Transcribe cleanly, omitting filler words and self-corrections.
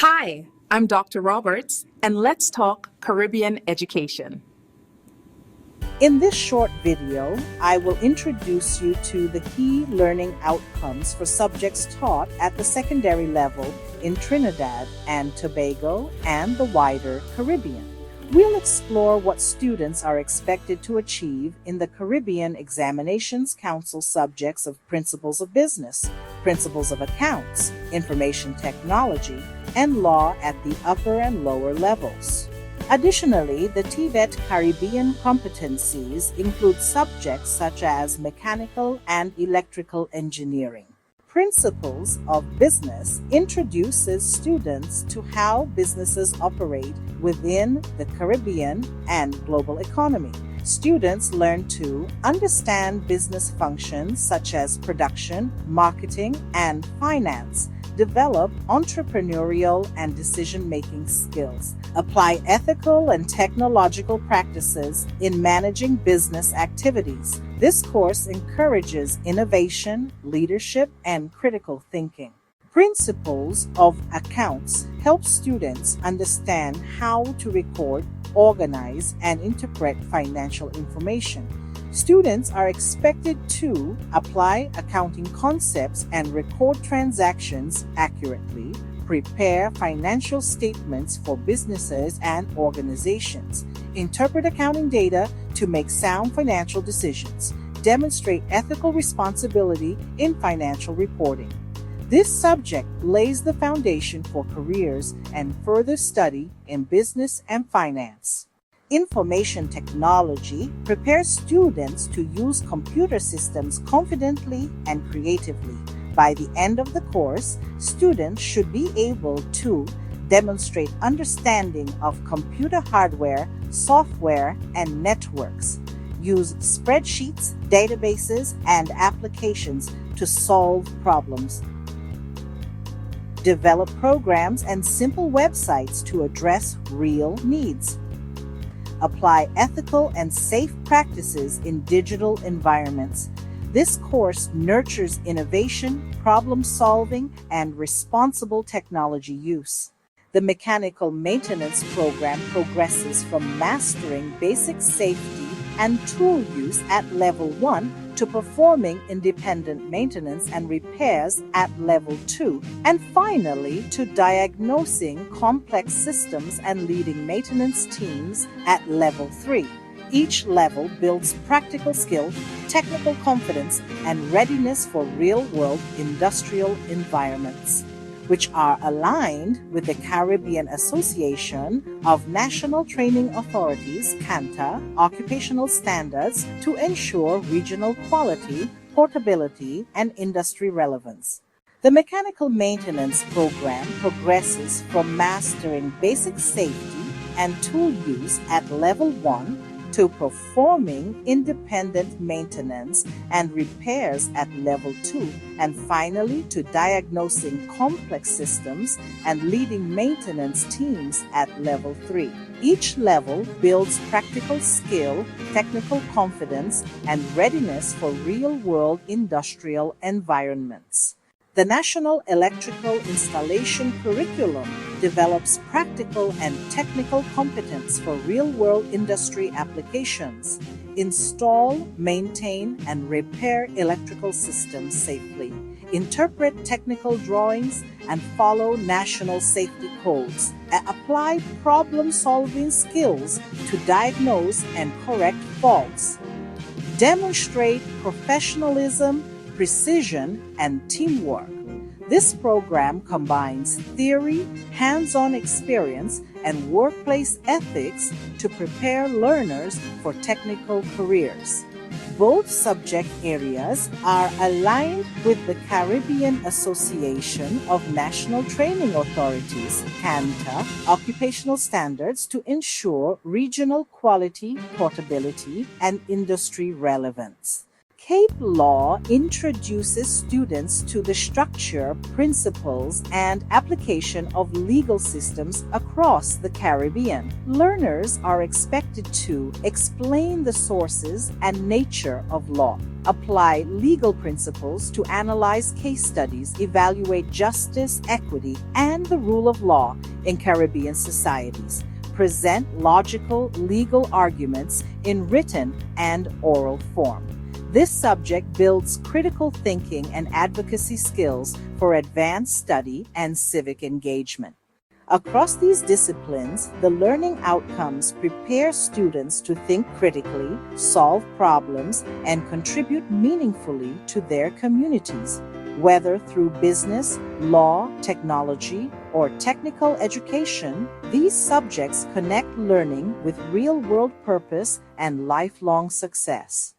Hi, I'm Dr. Roberts, and let's talk Caribbean education. In this short video, I will introduce you to the key learning outcomes for subjects taught at the secondary level in Trinidad and Tobago and the wider Caribbean. We'll explore what students are expected to achieve in the Caribbean Examinations Council subjects of Principles of Business, Principles of Accounts, Information Technology, and Law at the upper and lower levels. Additionally, the TVET Caribbean competencies include subjects such as mechanical and electrical engineering. Principles of Business introduces students to how businesses operate within the Caribbean and global economy. Students learn to understand business functions such as production, marketing, and finance, develop entrepreneurial and decision-making skills, apply ethical and technological practices in managing business activities. This course encourages innovation, leadership, and critical thinking. Principles of Accounts help students understand how to record, organize, and interpret financial information. Students are expected to apply accounting concepts and record transactions accurately, prepare financial statements for businesses and organizations, interpret accounting data to make sound financial decisions, demonstrate ethical responsibility in financial reporting. This subject lays the foundation for careers and further study in business and finance. Information technology prepares students to use computer systems confidently and creatively. By the end of the course, students should be able to demonstrate understanding of computer hardware, software, and networks, use spreadsheets, databases, and applications to solve problems, develop programs and simple websites to address real needs, apply ethical and safe practices in digital environments. This course nurtures innovation, problem solving, and responsible technology use. The mechanical maintenance program progresses from mastering basic safety and tool use at level 1 to performing independent maintenance and repairs at level 2, and finally to diagnosing complex systems and leading maintenance teams at level 3. Each level builds practical skill, technical confidence, and readiness for real-world industrial environments, which are aligned with the Caribbean Association of National Training Authorities, CANTA Occupational Standards, to ensure regional quality, portability, and industry relevance. The mechanical maintenance program progresses from mastering basic safety and tool use at level 1 to performing independent maintenance and repairs at level 2, and finally to diagnosing complex systems and leading maintenance teams at level 3. Each level builds practical skill, technical confidence, and readiness for real-world industrial environments. The National Electrical Installation Curriculum develops practical and technical competence for real-world industry applications. Install, maintain, and repair electrical systems safely. Interpret technical drawings and follow national safety codes. Apply problem-solving skills to diagnose and correct faults. Demonstrate professionalism, precision, and teamwork. This program combines theory, hands-on experience, and workplace ethics to prepare learners for technical careers. Both subject areas are aligned with the Caribbean Association of National Training Authorities, CANTA Occupational Standards, to ensure regional quality, portability, and industry relevance. Cape Law introduces students to the structure, principles, and application of legal systems across the Caribbean. Learners are expected to explain the sources and nature of law, apply legal principles to analyze case studies, evaluate justice, equity, and the rule of law in Caribbean societies, present logical legal arguments in written and oral form. This subject builds critical thinking and advocacy skills for advanced study and civic engagement. Across these disciplines, the learning outcomes prepare students to think critically, solve problems, and contribute meaningfully to their communities. Whether through business, law, technology, or technical education, these subjects connect learning with real-world purpose and lifelong success.